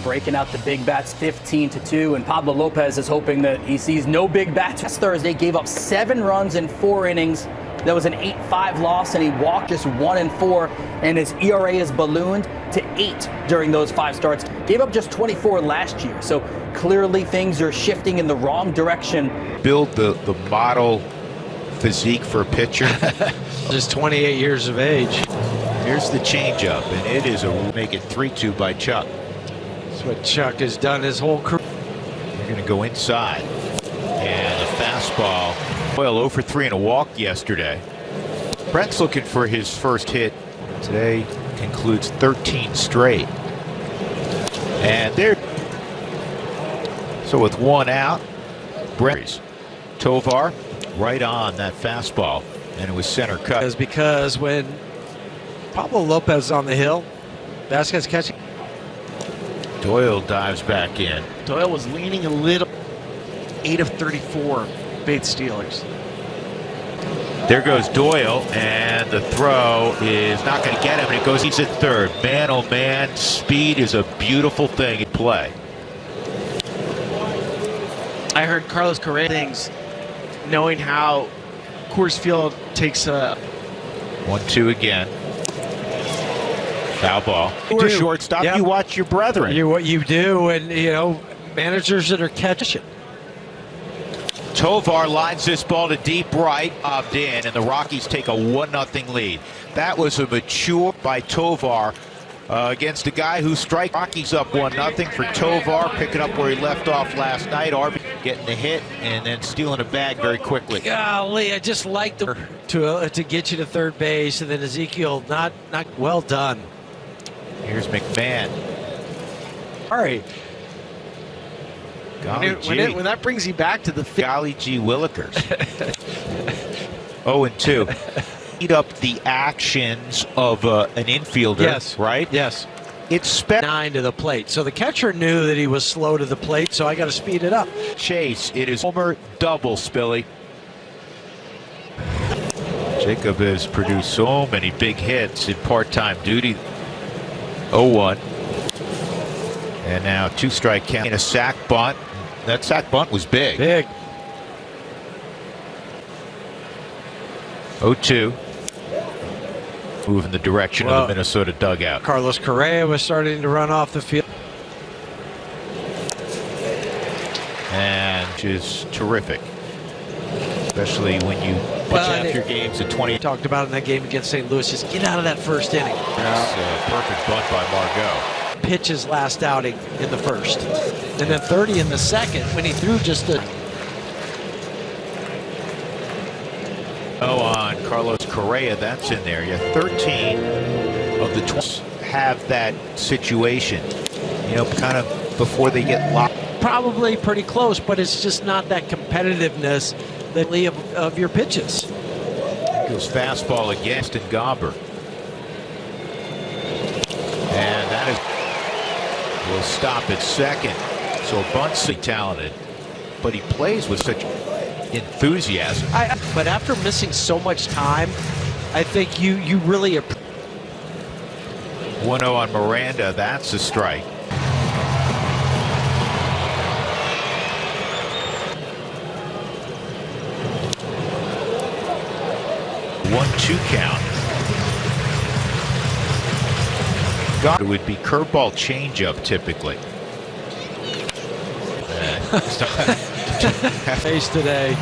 breaking out the big bats 15-2, and Pablo Lopez is hoping that he sees no big bats. Last Thursday gave up 7 runs in 4 innings. That was an 8-5 loss, and he walked just 1 in 4, and his ERA is ballooned to 8 during those 5 starts. Gave up just 24 last year, so clearly things are shifting in the wrong direction. Build the model physique for a pitcher. Just 28 years of age. Here's the changeup, and it is make it 3-2 by Chuck. That's what Chuck has done his whole career. You're going to go inside, and a fastball. Well, 0 for 3 and a walk yesterday. Brent's looking for his first hit. Today concludes 13 straight. And there. So with 1 out, Brent. Tovar right on that fastball, and it was center cut. Because when Pablo Lopez is on the hill, Vasquez catching. Doyle dives back in. Doyle was leaning a little. 8 of 34. Bates Steelers. There goes Doyle, and the throw is not going to get him, and it goes, he's at third. Man, oh man, speed is a beautiful thing in play. I heard Carlos Correa things, knowing how Coors Field takes a 1-2 again. Foul ball. You're shortstop. Yep. You watch your brethren. You do, and you know, managers that are catching. Tovar lines this ball to deep right, opt in, and the Rockies take a 1-0 lead. That was a mature by Tovar against a guy who strikes. Rockies up 1-0 for Tovar, picking up where he left off last night. Arby getting the hit and then stealing a bag very quickly. Golly, I just like to get you to third base, and then Ezekiel not well done. Here's McMahon. All right. When that brings you back to the golly gee Willikers. 0-2. Eat up the actions of an infielder. Yes. Right? Yes. It's 9 to the plate. So the catcher knew that he was slow to the plate, so I got to speed it up. Chase, it is homer double, Spilly. Jacob has produced so many big hits in part-time duty. 0-1. And now 2-strike count in a sack bunt. That sack bunt was big. Big. 0-2. Move in the direction of the Minnesota dugout. Carlos Correa was starting to run off the field. And which is terrific. Especially when you pitch half your games at 20. Talked about in that game against St. Louis, just get out of that first inning. That's a perfect bunt by Margot. Pitches last outing in the first, and then 30 in the second when he threw just a. On Carlos Correa, that's in there. Yeah, 13 of the 20 have that situation. You know, kind of before they get locked. Probably pretty close, but it's just not that competitiveness that of your pitches. Goes fastball against Wnba. And that is. Will stop at second. So Bunt's talented, but he plays with such enthusiasm. But after missing so much time, I think you really 1-0 on Miranda. That's a strike. One-two count. It would be curveball changeup typically. Face today.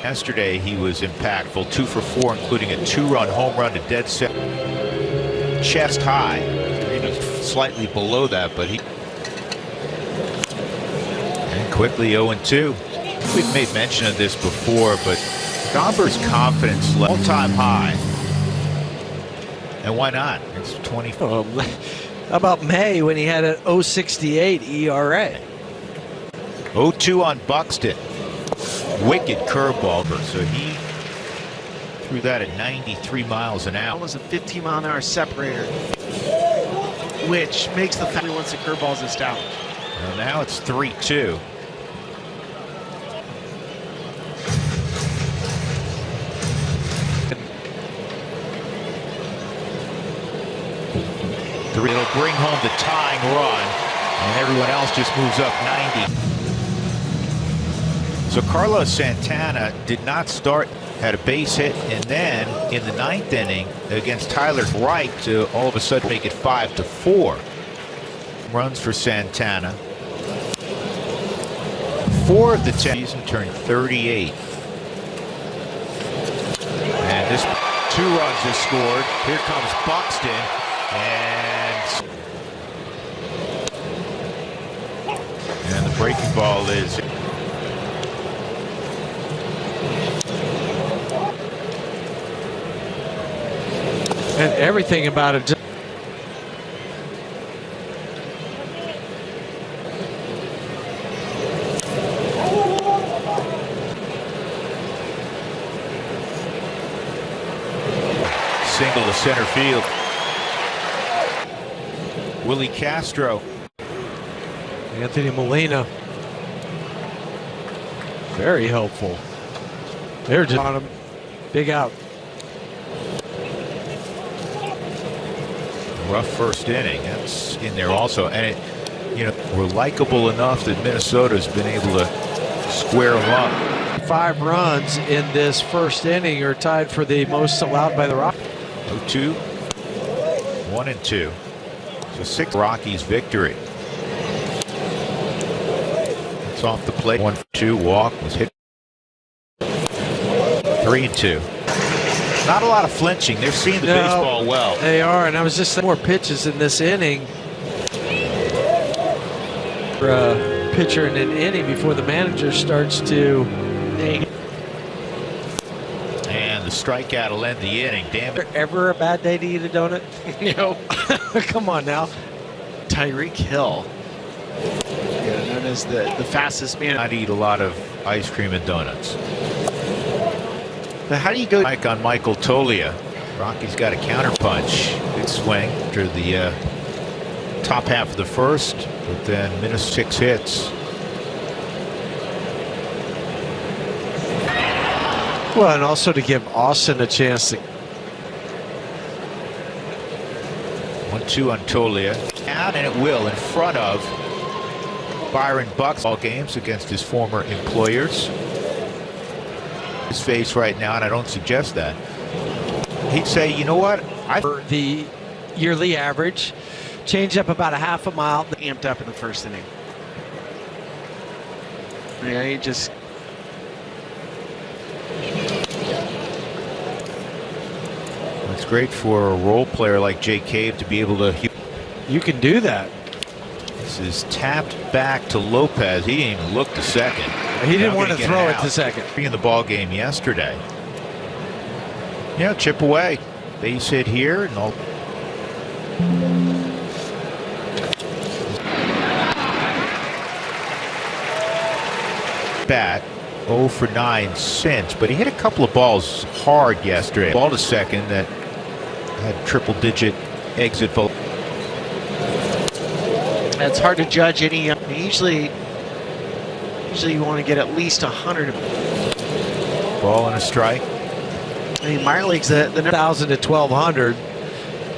Yesterday he was impactful, 2 for 4, including a 2-run home run to dead center. Chest high, maybe slightly below that, but he. And quickly 0-2. We've made mention of this before, but Gomber's confidence level all-time high. And why not? It's 20. How about May when he had an 0.68 ERA? 0-2 on Buxton. Wicked curveball. So he threw that at 93 miles an hour. Almost a 15-mile-an-hour separator, which makes the fact once the curveball is established. Well, now it's 3-2. 3. It'll bring home the tying run, and everyone else just moves up 90. So Carlos Santana did not start, had a base hit, and then in the 9th inning against Tyler Wright to all of a sudden make it 5-4. Runs for Santana. 4 of the 10 season turned 38. And this 2 runs is scored. Here comes Buxton, and the breaking ball is. And everything about it. Single to center field. Willie Castro. Anthony Molina. Very helpful. They're just on him. Big out. Rough first inning. That's in there also. And it, we're likable enough that Minnesota's been able to square them up. 5 runs in this first inning are tied for the most allowed by the Rockies. 0-2, 1-2. So 6 Rockies victory. It's off the plate. 1-2 walk was hit. 3-2. Not a lot of flinching. They're seeing the baseball well. They are, and I was just saying more pitches in this inning. For a pitcher in an inning before the manager starts to. And the strikeout will end the inning. Damn it. Ever a bad day to eat a donut? No. Come on now. Tyreek Hill, known as the fastest man. I'd eat a lot of ice cream and donuts. But how do you go? Mike on Michael Tolia. Rocky's got a counterpunch. Good swing after the top half of the first, but then minus 6 hits. Well, and also to give Austin a chance to. 1-2 on Tolia. Out, and it will in front of Byron Bucks. All games against his former employers. His face right now, and I don't suggest that. He'd say, you know what? The yearly average change up about a half a mile. Amped up in the first inning. Yeah, he just. It's great for a role player like Jake Cave to be able to. You can do that. This is tapped back to Lopez. He didn't even look to second. He didn't want to throw it to second. In the ball game yesterday. Chip away. Base hit here, and all. Bat 0 for 9 since, but he hit a couple of balls hard yesterday. Ball to second that had triple-digit exit velocity. It's hard to judge any. Usually you want to get at least 100. Ball and a strike. I mean, minor leagues the 1,000 to 1,200.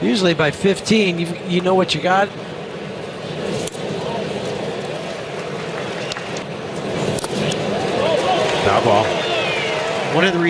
Usually by 15, you know what you got. Foul ball. One of the reasons.